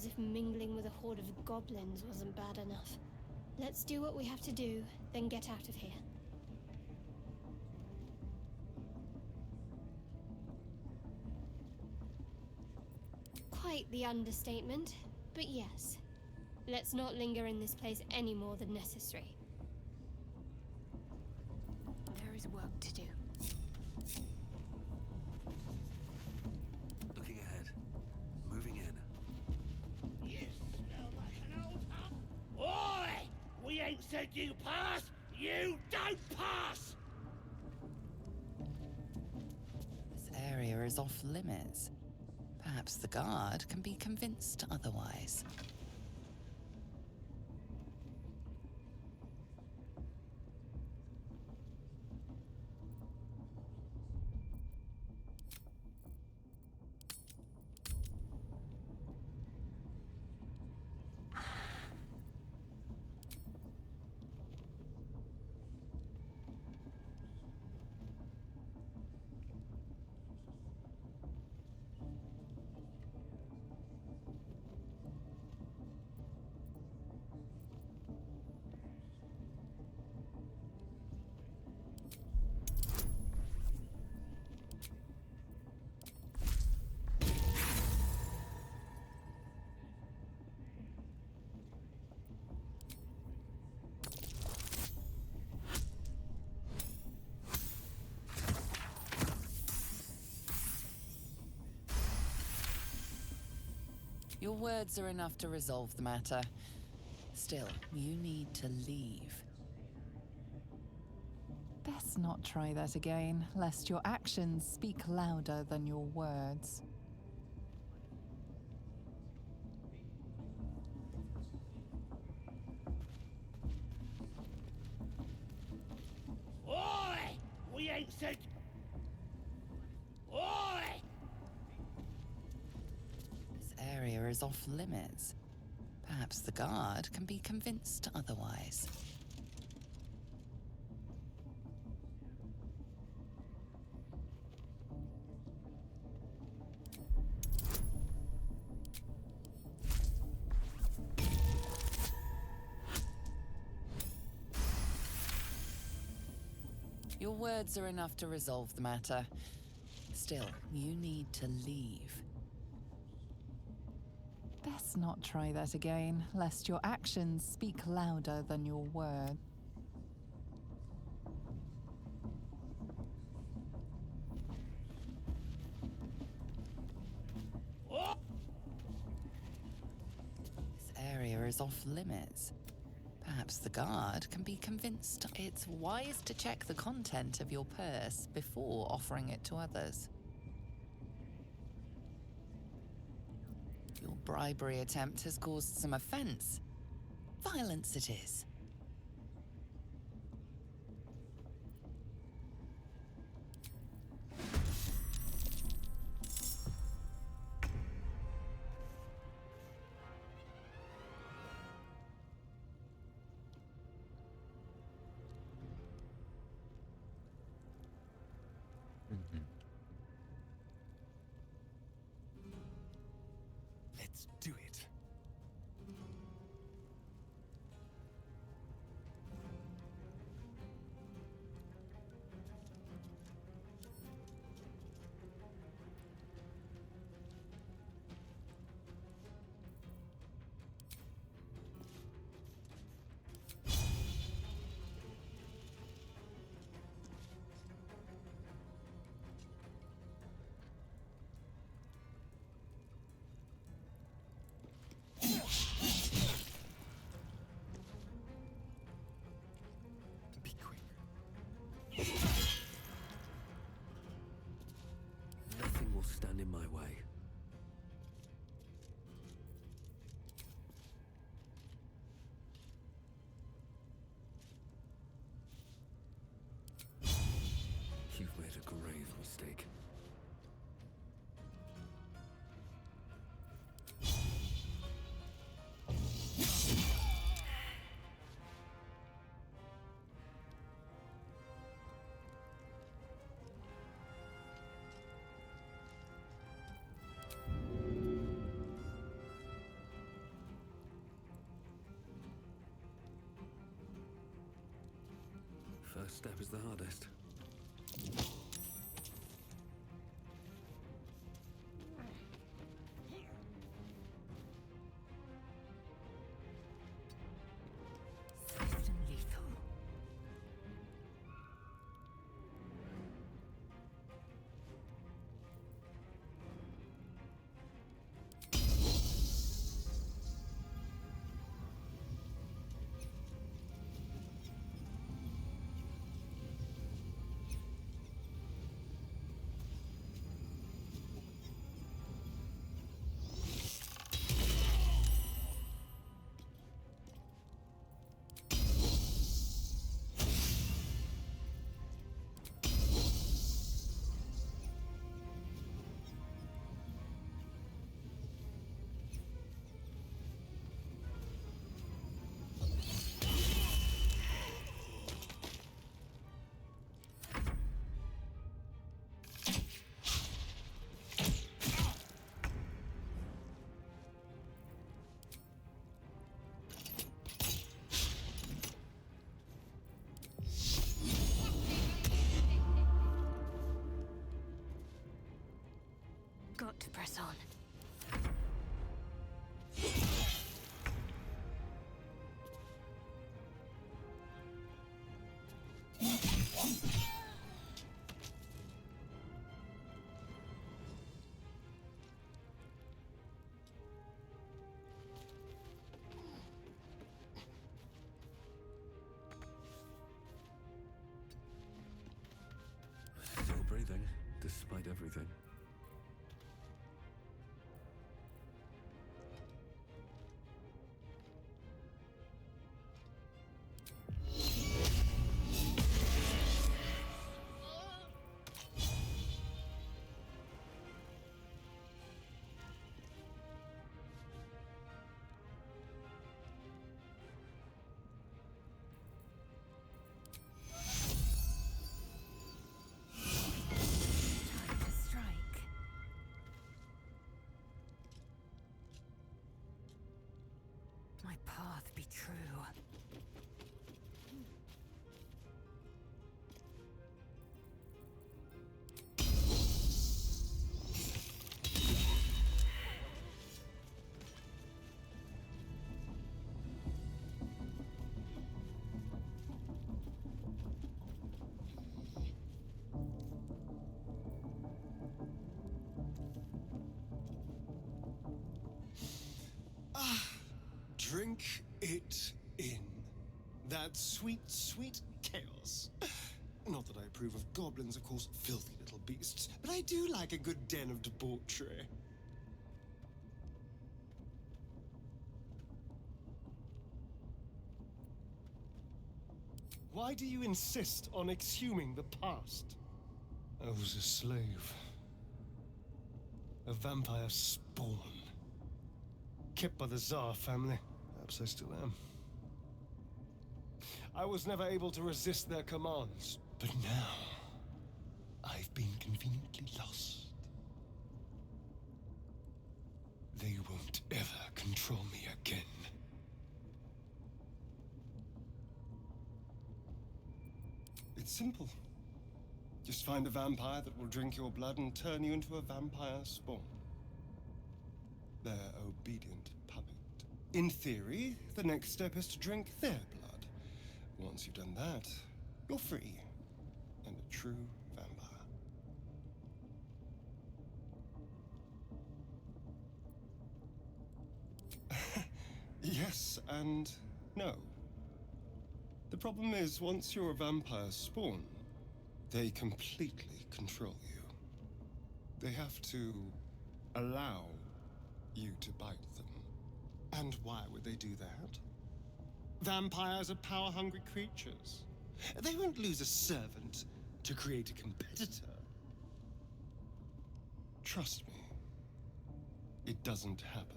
as if mingling with a horde of goblins wasn't bad enough. Let's do what we have to do, then get out of here. Quite the understatement, but yes. Let's not linger in this place any more than necessary. There is work to do. Looking ahead. Moving in. You smell like an old hut. Oi! We ain't said you pass! You don't pass! This area is off limits. Perhaps the guard can be convinced otherwise. Your words are enough to resolve the matter. Still, you need to leave. Best not try that again, lest your actions speak louder than your words. Oi! We ain't said... Oi! This area is off limits. Perhaps the guard can be convinced otherwise. Your words are enough to resolve the matter. Still, you need to leave. Best not try that again, lest your actions speak louder than your words. Oh! This area is off limits. Perhaps the guard can be convinced. It's wise to check the content of your purse before offering it to others. Your bribery attempt has caused some offense. Violence it is. Let's do it. First step is the hardest. Swift and lethal. Got to press on. Still breathing, despite everything. Time to strike. My path be true. Drink it in. That sweet, sweet chaos. Not that I approve of goblins, of course, filthy little beasts, but I do like a good den of debauchery. Why do you insist on exhuming the past? I was a slave. A vampire spawn. Kept by the Tsar family. Perhaps I still am. I was never able to resist their commands, but now I've been conveniently lost. They won't ever control me again. It's simple. Just find a vampire that will drink your blood and turn you into a vampire spawn. Their obedient puppet. In theory, the next step is to drink their blood. Once you've done that, you're free and a true vampire. Yes and no. The problem is, once you're a vampire spawn, they completely control you. They have to allow you to bite them. And why would they do that? Vampires are power-hungry creatures. They won't lose a servant to create a competitor. Trust me, it doesn't happen.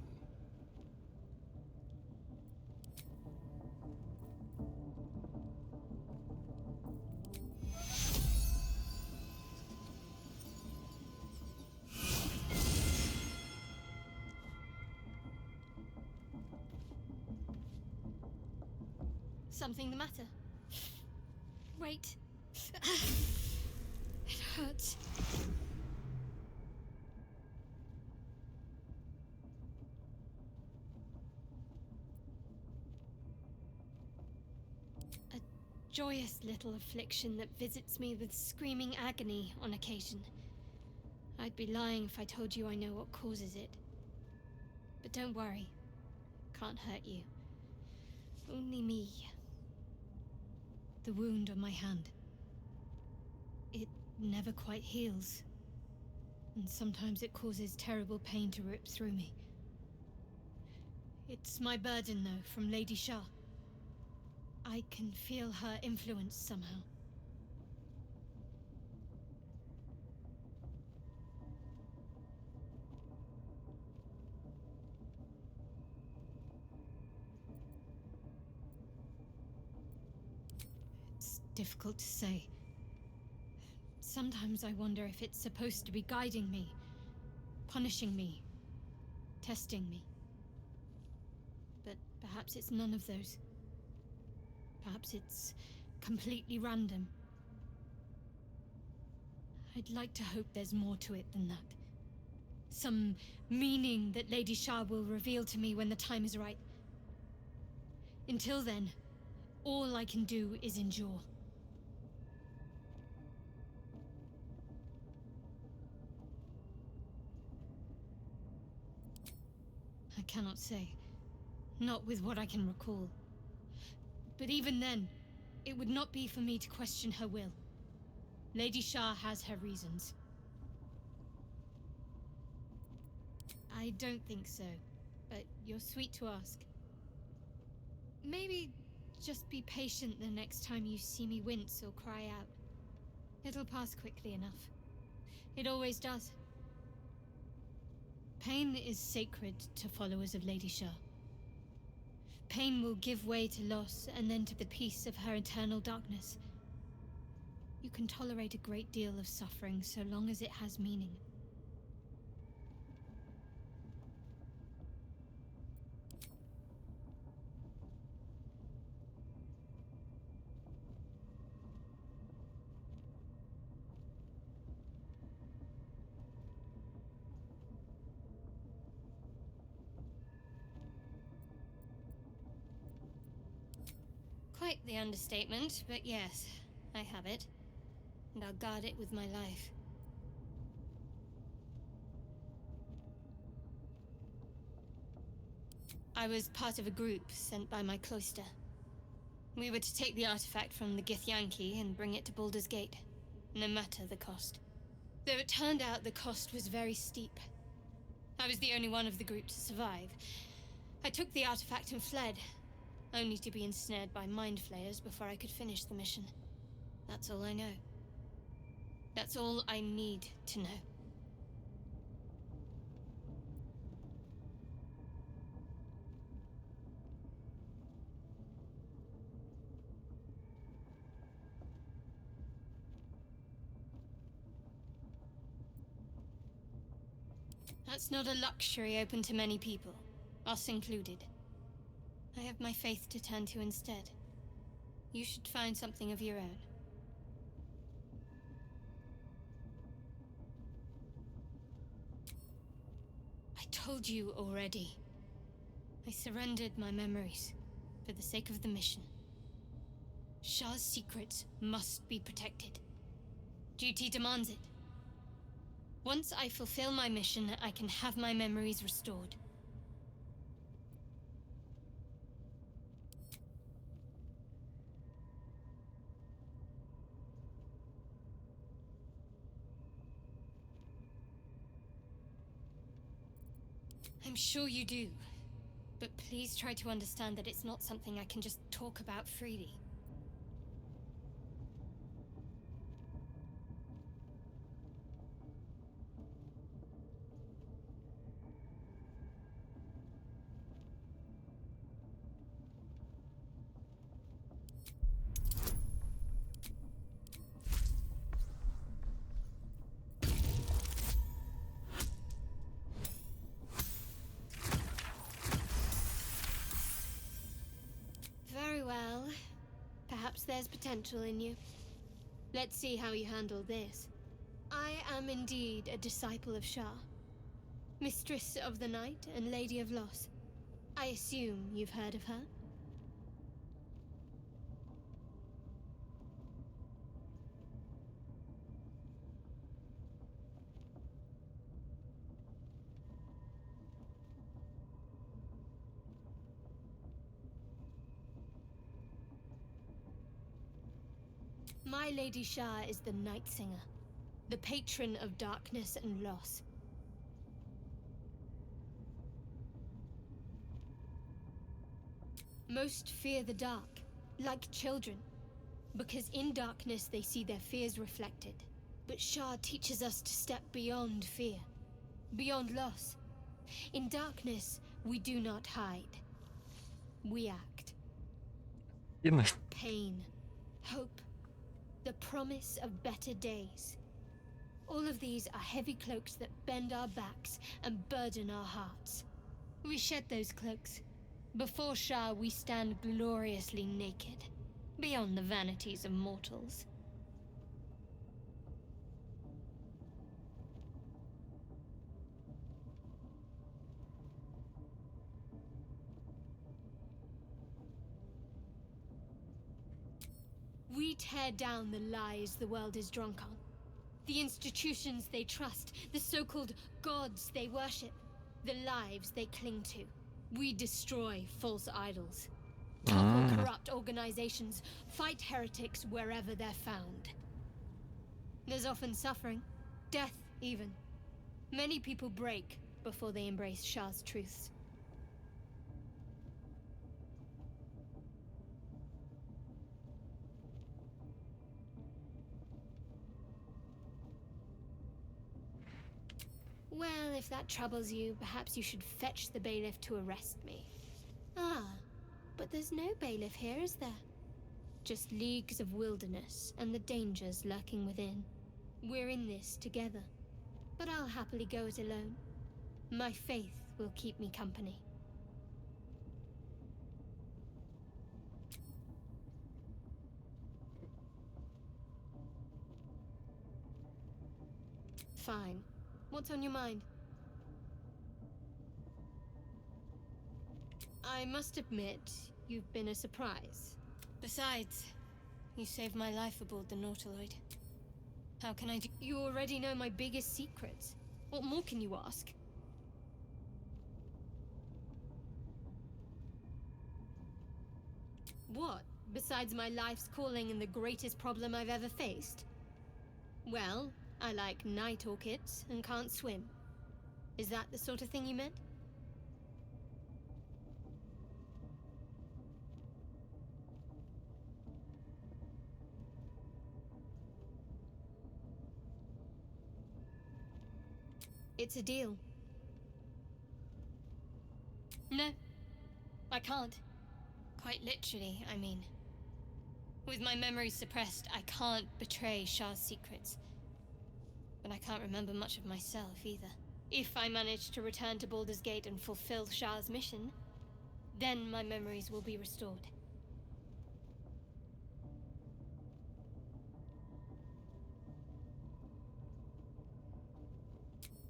Something the matter? Wait. It hurts. A joyous little affliction that visits me with screaming agony on occasion. I'd be lying if I told you I know what causes it. But don't worry. Can't hurt you. Only me. The wound on my hand. It never quite heals. And sometimes it causes terrible pain to rip through me. It's my burden, though, from Lady Shah. I can feel her influence somehow. It's difficult to say. Sometimes I wonder if it's supposed to be guiding me, punishing me, testing me. But perhaps it's none of those. Perhaps it's completely random. I'd like to hope there's more to it than that. Some meaning that Lady Shah will reveal to me when the time is right. Until then, all I can do is endure. I cannot say. Not with what I can recall. But even then, it would not be for me to question her will. Lady Shah has her reasons. I don't think so, but you're sweet to ask. Maybe just be patient the next time you see me wince or cry out. It'll pass quickly enough. It always does. Pain is sacred to followers of Lady Shah. Pain will give way to loss and then to the peace of her eternal darkness. You can tolerate a great deal of suffering so long as it has meaning. Quite the understatement, but yes, I have it. And I'll guard it with my life. I was part of a group sent by my cloister. We were to take the artifact from the Githyanki and bring it to Baldur's Gate, no matter the cost. Though it turned out the cost was very steep. I was the only one of the group to survive. I took the artifact and fled, only to be ensnared by mind flayers before I could finish the mission. That's all I know. That's all I need to know. That's not a luxury open to many people, us included. I have my faith to turn to instead. You should find something of your own. I told you already. I surrendered my memories for the sake of the mission. Shah's secrets must be protected. Duty demands it. Once I fulfill my mission, I can have my memories restored. I'm sure you do, but please try to understand that it's not something I can just talk about freely. Very well. there's potential in you. Let's see how you handle this. I am indeed a disciple of Shah, mistress of the night and lady of loss. I assume you've heard of her? My Lady Shah is the Night Singer, the patron of darkness and loss. Most fear the dark, like children, because in darkness they see their fears reflected. But Shah teaches us to step beyond fear, beyond loss. In darkness, we do not hide. We act. Pain, hope, the promise of better days. All of these are heavy cloaks that bend our backs and burden our hearts. We shed those cloaks. Before Shah, we stand gloriously naked, beyond the vanities of mortals. We tear down the lies the world is drunk on. The institutions they trust, the so-called gods they worship, the lives they cling to. We destroy false idols, topple corrupt organizations, fight heretics wherever they're found. There's often suffering, death even. Many people break before they embrace Shah's truths. Well, if that troubles you, perhaps you should fetch the bailiff to arrest me. Ah, but there's no bailiff here, is there? Just leagues of wilderness and the dangers lurking within. We're in this together, but I'll happily go it alone. My faith will keep me company. Fine. What's on your mind? I must admit, you've been a surprise. Besides, you saved my life aboard the Nautiloid. How can I do? You already know my biggest secrets. What more can you ask? What? Besides my life's calling and the greatest problem I've ever faced? Well, I like night orchids and can't swim. Is that the sort of thing you meant? It's a deal. No, I can't. Quite literally, I mean. With my memories suppressed, I can't betray Shah's secrets. But I can't remember much of myself either. If I manage to return to Baldur's Gate and fulfill Shah's mission, then my memories will be restored.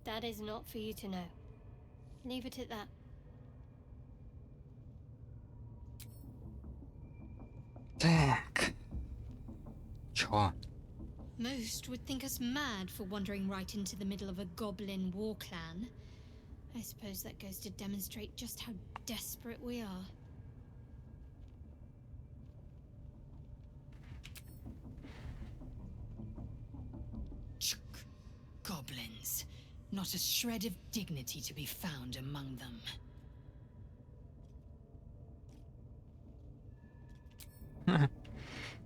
That is not for you to know. Leave it at that. Так. Чё? Most would think us mad for wandering right into the middle of a goblin war clan. I suppose that goes to demonstrate just how desperate we are. Goblins. Not a shred of dignity to be found among them.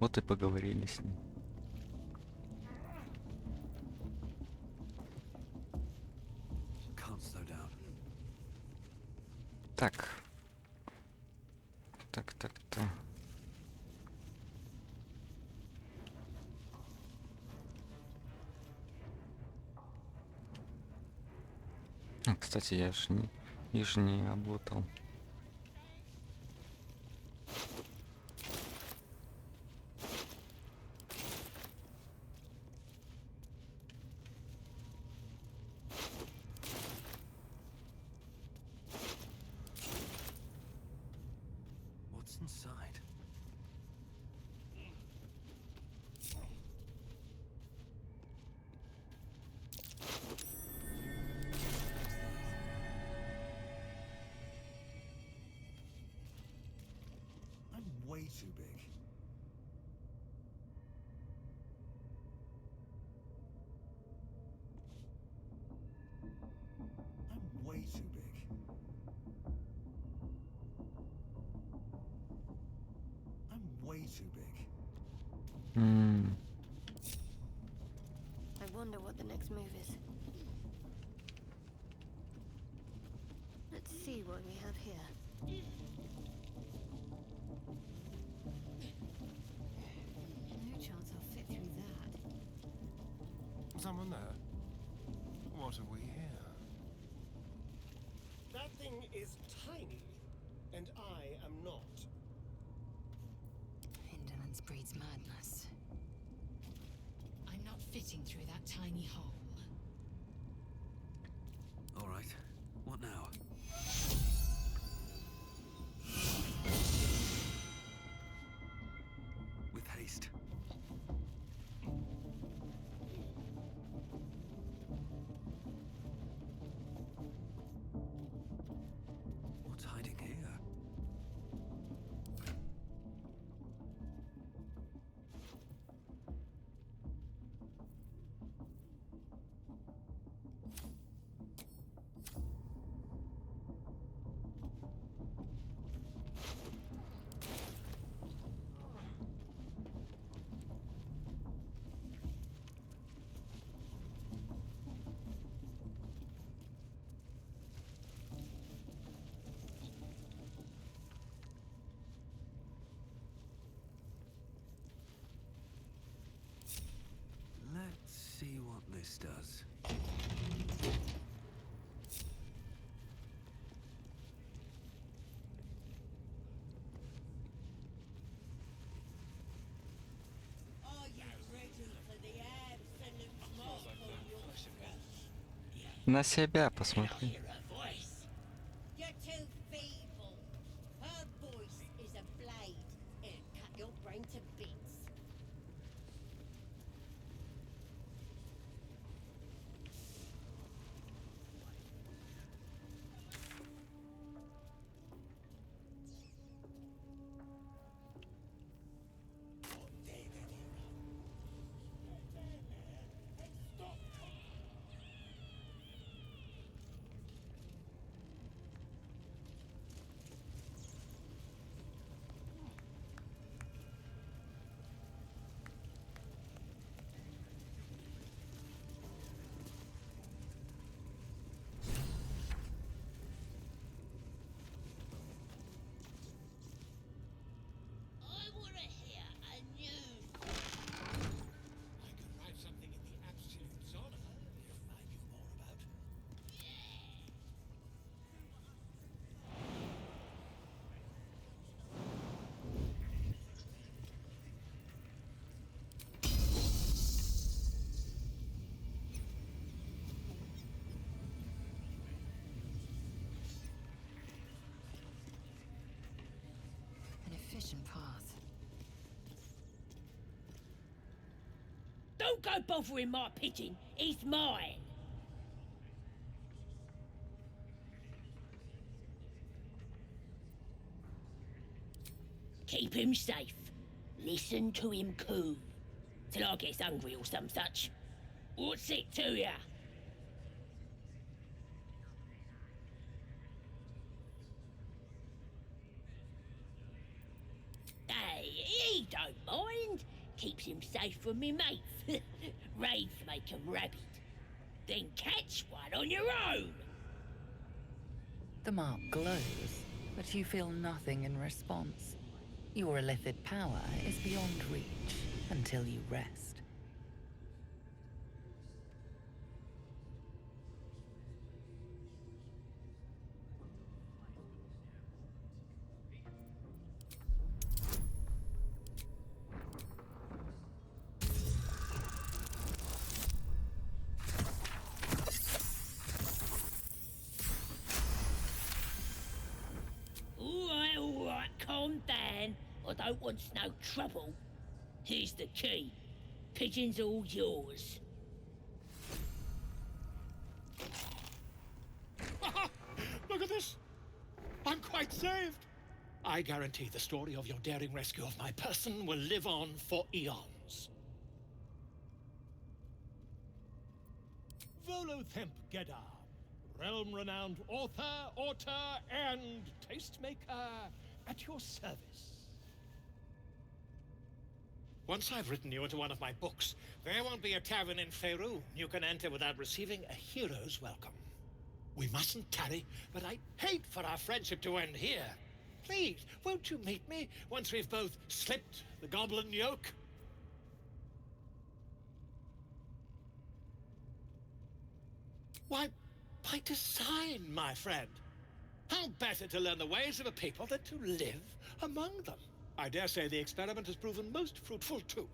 Вот и поговорили с ним. Can't slow down. Так. Так. Кстати, я ж не работал. What's inside? I'm way too big. I'm way too big. I'm way too big. Hmm. I wonder what the next move is. Let's see what we have here. No chance I'll fit through that. Someone there? What have we here? That thing is tiny, and I am not. Indolence breeds madness. I'm not fitting through that tiny hole. All right. What now? With haste. What's hiding here? Let's see what this does. Are you ready for the absolute mark on your crest? На себя I посмотри. hear her voice. You're too feeble. Her voice is a blade. It'll cut your brain to bits. I want to hear a news. I could write something in the absolute zone if I knew more about her. An efficient path. Don't go bothering my pigeon. He's mine. Keep him safe. Listen to him coo. Till I gets hungry or some such. What's it to ya? Hey, he don't mind. Keeps him safe from me mates. Raids make 'em rabid. Then catch one on your own. The mark glows, but you feel nothing in response. Your illithid power is beyond reach until you rest. All right, calm down. I don't want no trouble. Here's the key. Pigeon's all yours. Look at this! I'm quite saved! I guarantee the story of your daring rescue of my person will live on for eons. Volothemp Gedda, realm-renowned author, and tastemaker at your service. Once I've written you into one of my books, there won't be a tavern in Faerun you can enter without receiving a hero's welcome. We mustn't tarry, but I'd hate for our friendship to end here. Please, won't you meet me once we've both slipped the goblin yoke? Why, by design, my friend. How better to learn the ways of a people than to live among them? I dare say the experiment has proven most fruitful, too.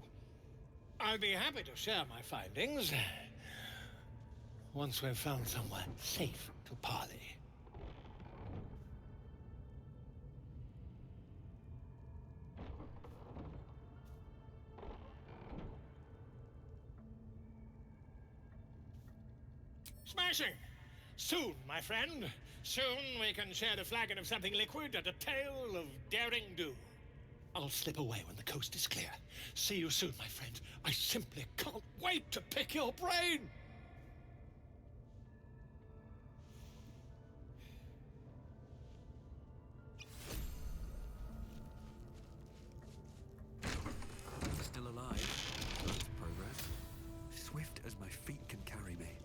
I'll be happy to share my findings once we've found somewhere safe to parley. Smashing! Soon, my friend. Soon we can share a flagon of something liquid and a tale of daring do. I'll slip away when the coast is clear. See you soon, my friend. I simply can't wait to pick your brain! Still alive. That's progress. Swift as my feet can carry me.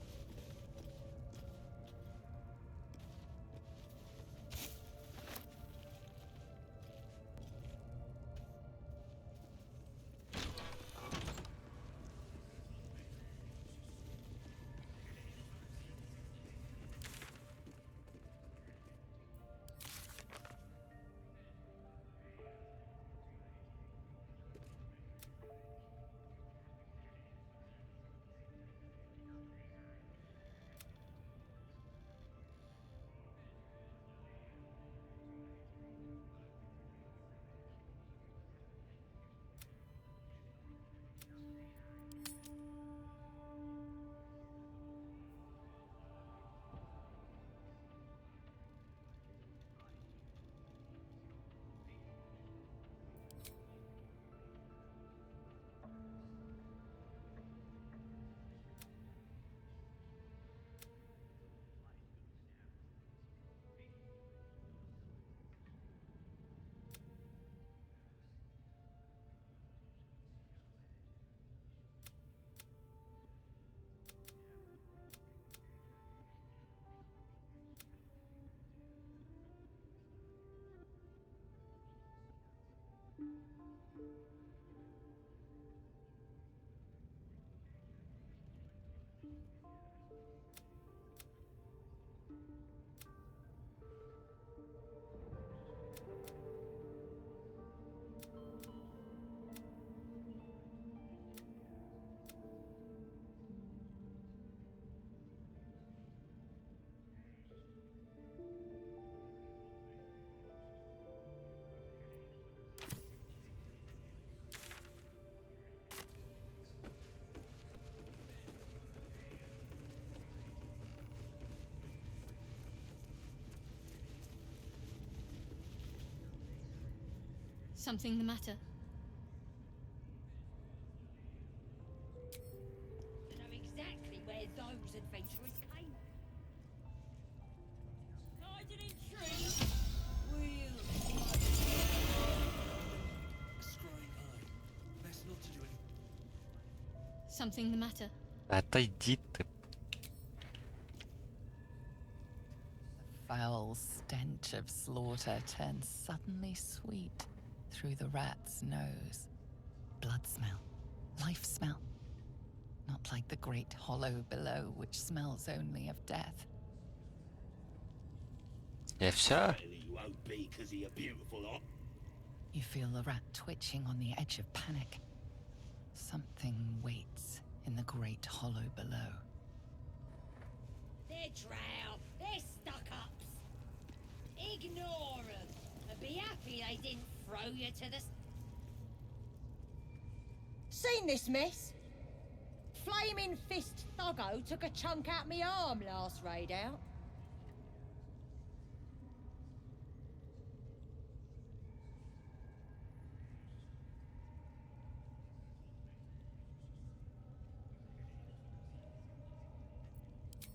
Something the matter? To know exactly where those adventurers came. Hiding in trees. We'll Scrying eye. Best not to do any. Something the matter? Отойди ты. The foul stench of slaughter turns suddenly sweet through the rat's nose. Blood smell, life smell. Not like the great hollow below, which smells only of death. И все? You won't be because you're beautiful, lot. You feel the rat twitching on the edge of panic. Something waits in the great hollow below. They're drow. They're stuck-ups. Ignore them and be happy they didn't throw you to the... Seen this mess? Flaming Fist Thuggo took a chunk out me arm last raid out.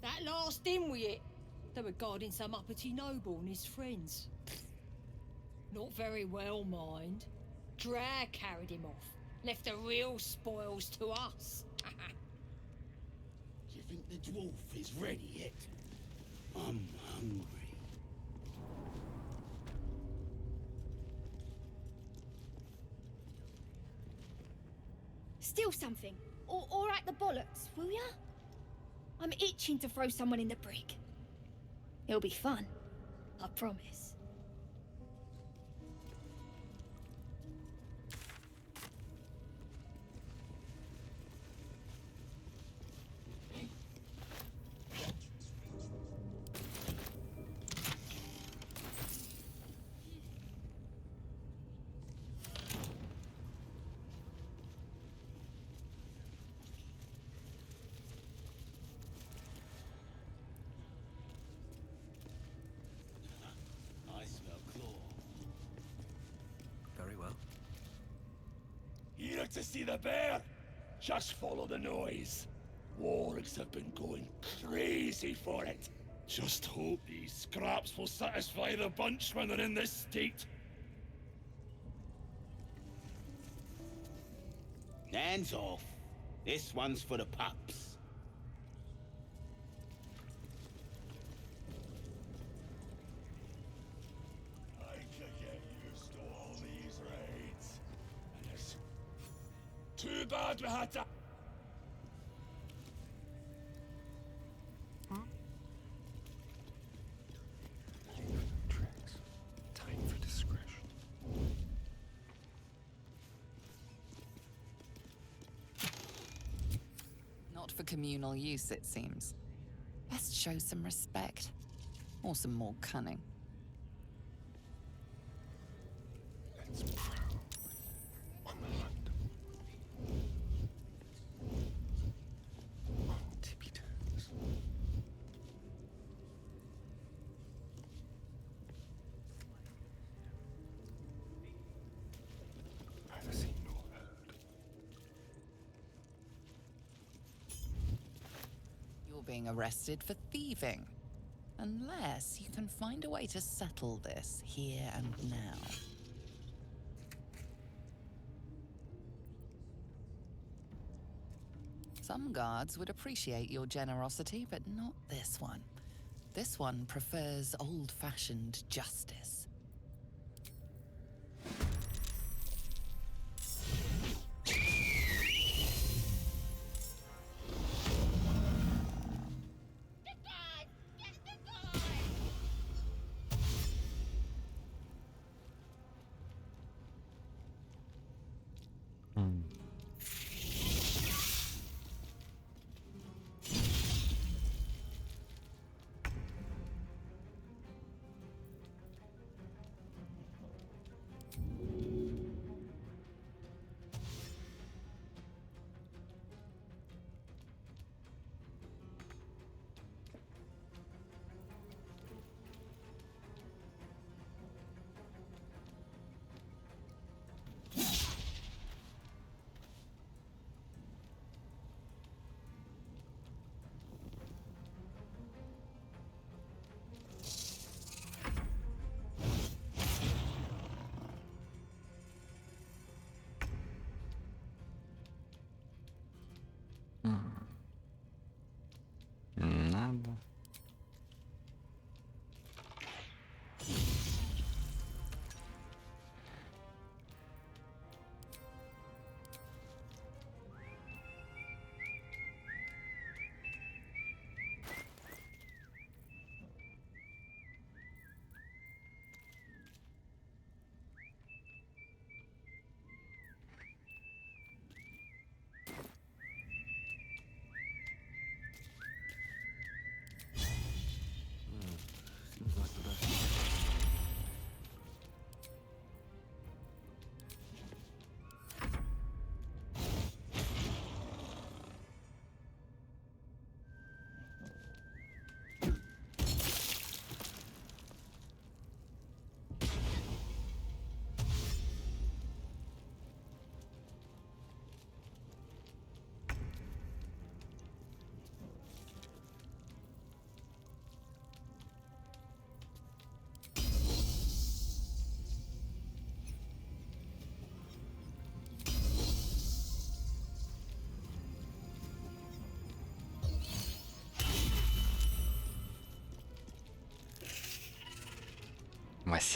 That last in with it. They were guarding some uppity noble and his friends. Not very well, mind. Drag carried him off. Left the real spoils to us. Do you think the dwarf is ready yet? I'm hungry. Steal something. Or at the bollocks, will ya? I'm itching to throw someone in the brig. It'll be fun. I promise. I smell claw. Very well. Here to see the bear? Just follow the noise. Wargs have been going crazy for it. Just hope these scraps will satisfy the bunch when they're in this state. Hands off. This one's for the pups. I could get used to all these raids. And it's too bad we had to... Tricks. Time for discretion. Not for communal use, it seems. Best show some respect. Or some more cunning. Let's prowl on the hunt. On tippy toes. Neither seen nor heard. You're being arrested for thieving. Unless you can find a way to settle this here and now. Some guards would appreciate your generosity, but not this one. This one prefers old-fashioned justice.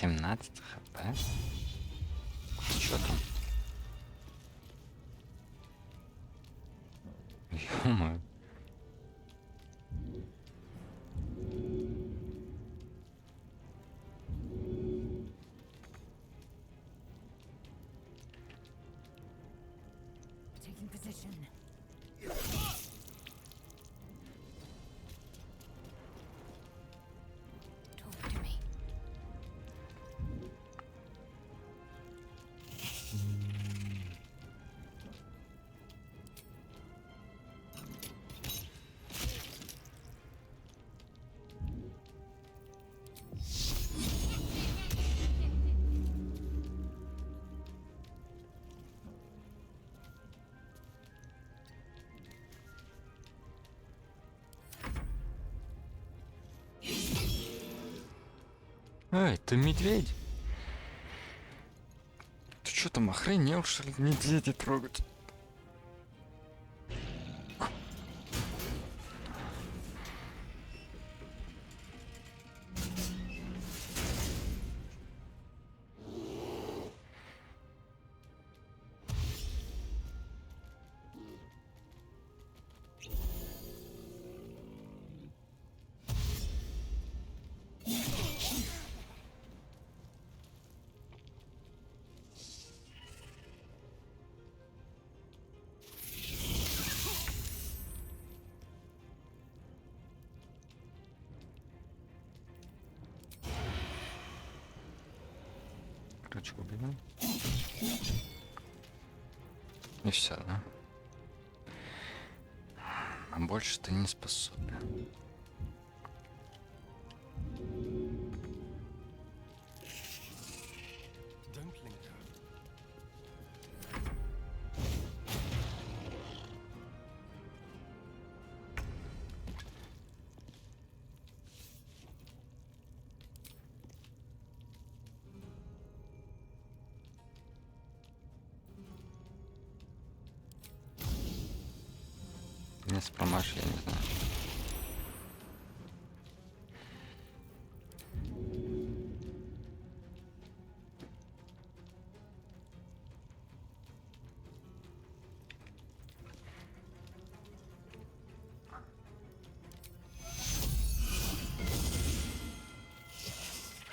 17 хп. Что там? Ё-моё. Taking position. Talk to me. Эй, ты медведь? Ты что там, охренел, что ли, медведя трогать? Короче, убиваем. И все, да? А больше ты не способен. Если промажь, я не знаю.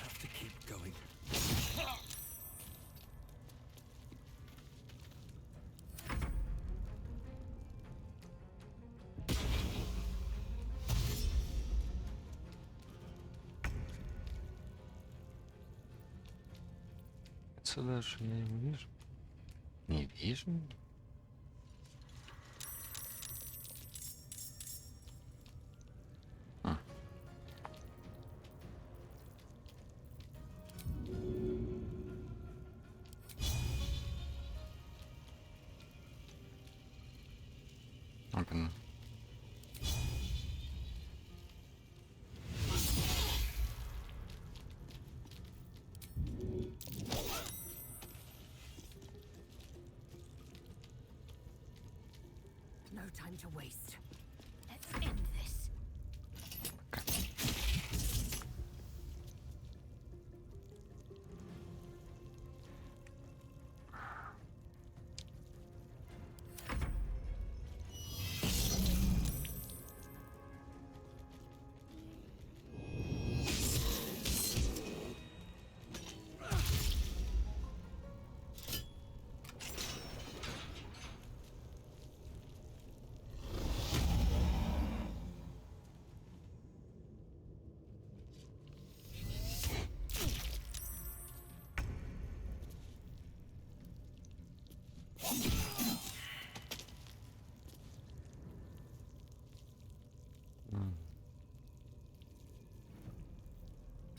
Have to keep going. Отсюда же я его вижу. Не вижу. Блин. No time to waste. Let's end this.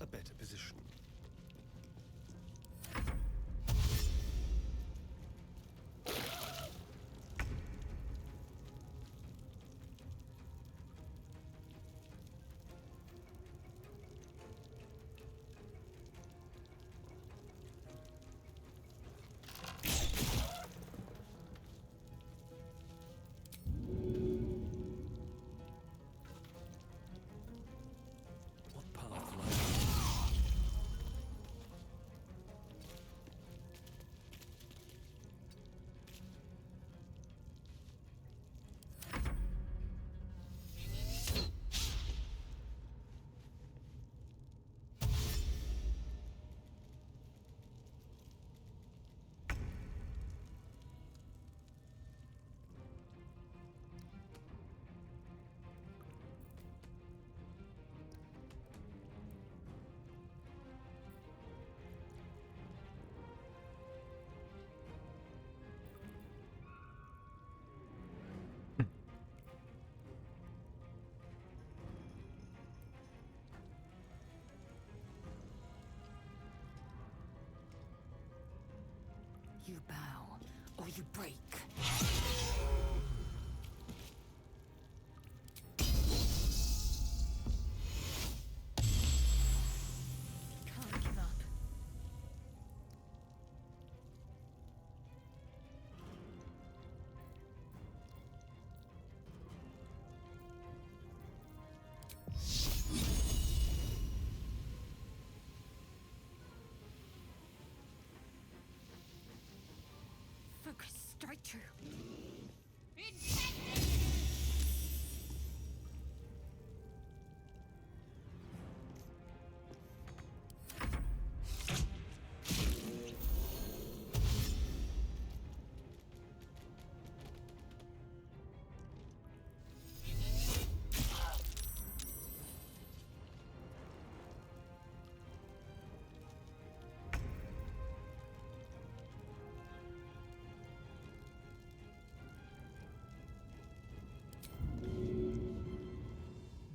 A better position. You bow, or you break. Can't give up. Focus straight through.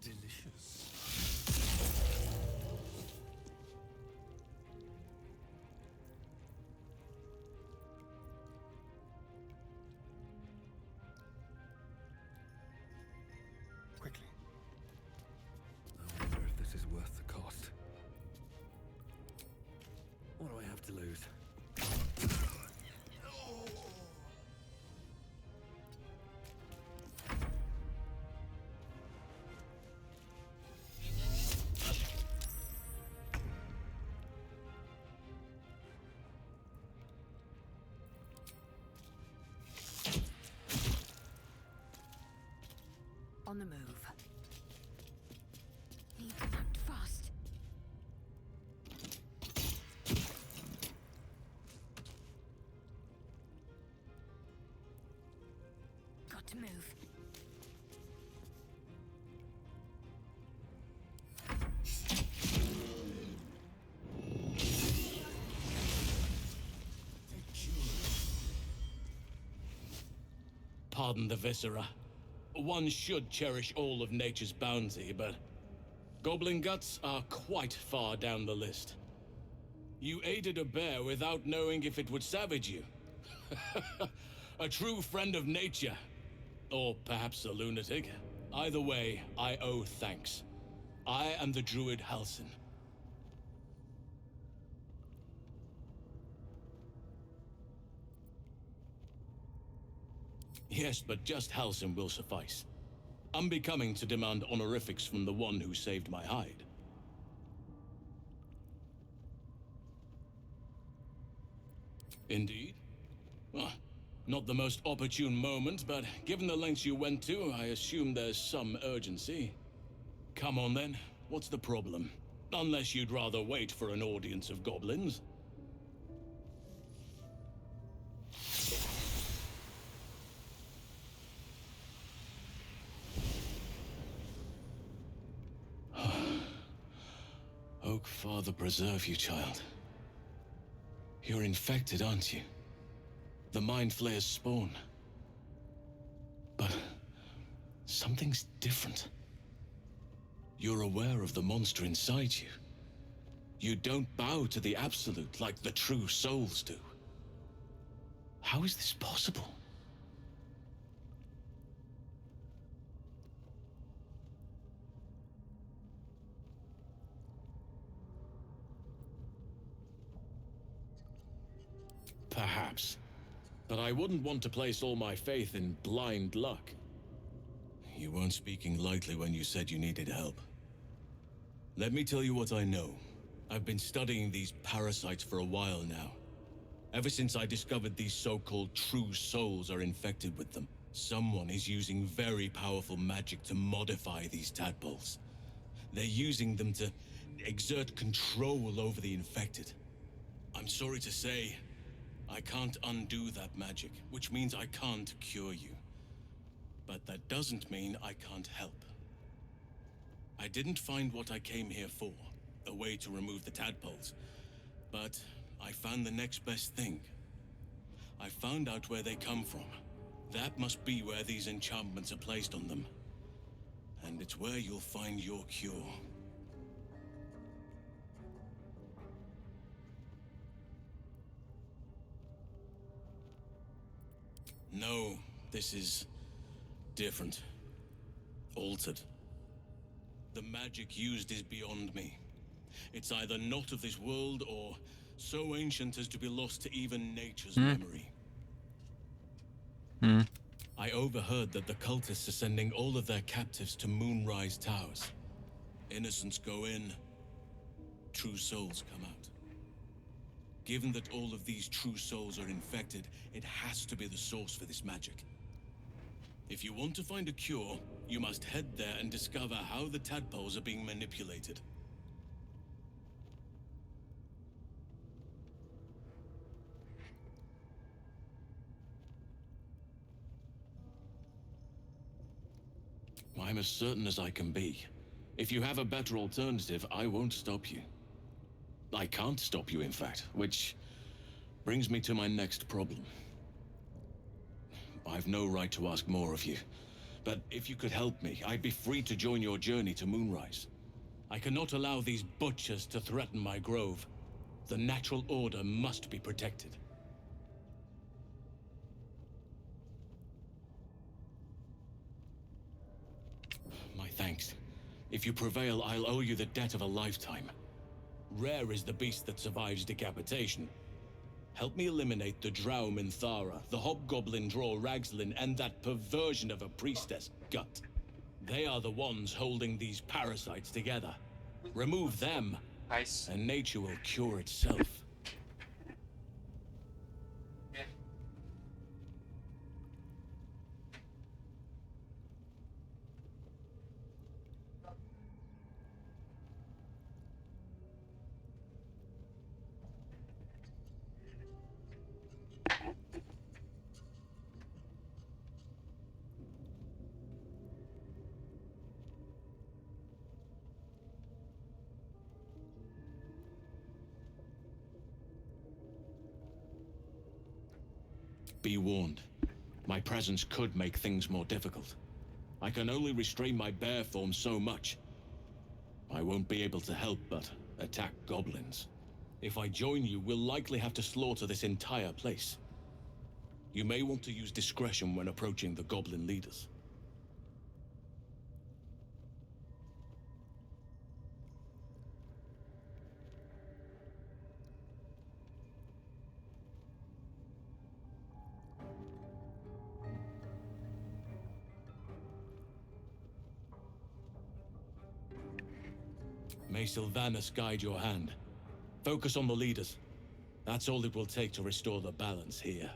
Delicious. Quickly. I wonder if this is worth the cost. What do I have to lose? On the move. Need to act fast. Got to move. Pardon the viscera. One should cherish all of nature's bounty, but goblin guts are quite far down the list. You aided a bear without knowing if it would savage you. A true friend of nature. Or perhaps a lunatic. Either way, I owe thanks. I am the druid Halsin. Yes, but just Halsin will suffice. Unbecoming to demand honorifics from the one who saved my hide. Indeed? Well, not the most opportune moment, but given the lengths you went to, I assume there's some urgency. Come on then, what's the problem? Unless you'd rather wait for an audience of goblins. Oak Father preserve you, child. You're infected, aren't you? The Mind Flayer's spawn. But something's different. You're aware of the monster inside you. You don't bow to the Absolute like the true souls do. How is this possible? Perhaps. But I wouldn't want to place all my faith in blind luck. You weren't speaking lightly when you said you needed help. Let me tell you what I know. I've been studying these parasites for a while now. Ever since I discovered these so-called true souls are infected with them, someone is using very powerful magic to modify these tadpoles. They're using them to exert control over the infected. I'm sorry to say, I can't undo that magic, which means I can't cure you. But that doesn't mean I can't help. I didn't find what I came here for, a way to remove the tadpoles. But I found the next best thing. I found out where they come from. That must be where these enchantments are placed on them. And it's where you'll find your cure. No, this is different. Altered. The magic used is beyond me. It's either not of this world or so ancient as to be lost to even nature's memory. I overheard that the cultists are sending all of their captives to Moonrise Towers. Innocents go in, true souls come out. Given that all of these true souls are infected, it has to be the source for this magic. If you want to find a cure, you must head there and discover how the tadpoles are being manipulated. I'm as certain as I can be. If you have a better alternative, I won't stop you. I can't stop you, in fact, which brings me to my next problem. I've no right to ask more of you, but if you could help me, I'd be free to join your journey to Moonrise. I cannot allow these butchers to threaten my grove. The natural order must be protected. My thanks. If you prevail, I'll owe you the debt of a lifetime. Rare is the beast that survives decapitation. Help me eliminate the Drow Minthara, the Hobgoblin Draw Ragslin, and that perversion of a priestess, Gut. They are the ones holding these parasites together. Remove them, and nature will cure itself. Be warned. My presence could make things more difficult. I can only restrain my bear form so much. I won't be able to help but attack goblins. If I join you, we'll likely have to slaughter this entire place. You may want to use discretion when approaching the goblin leaders. May Sylvanus guide your hand. Focus on the leaders. That's all it will take to restore the balance here.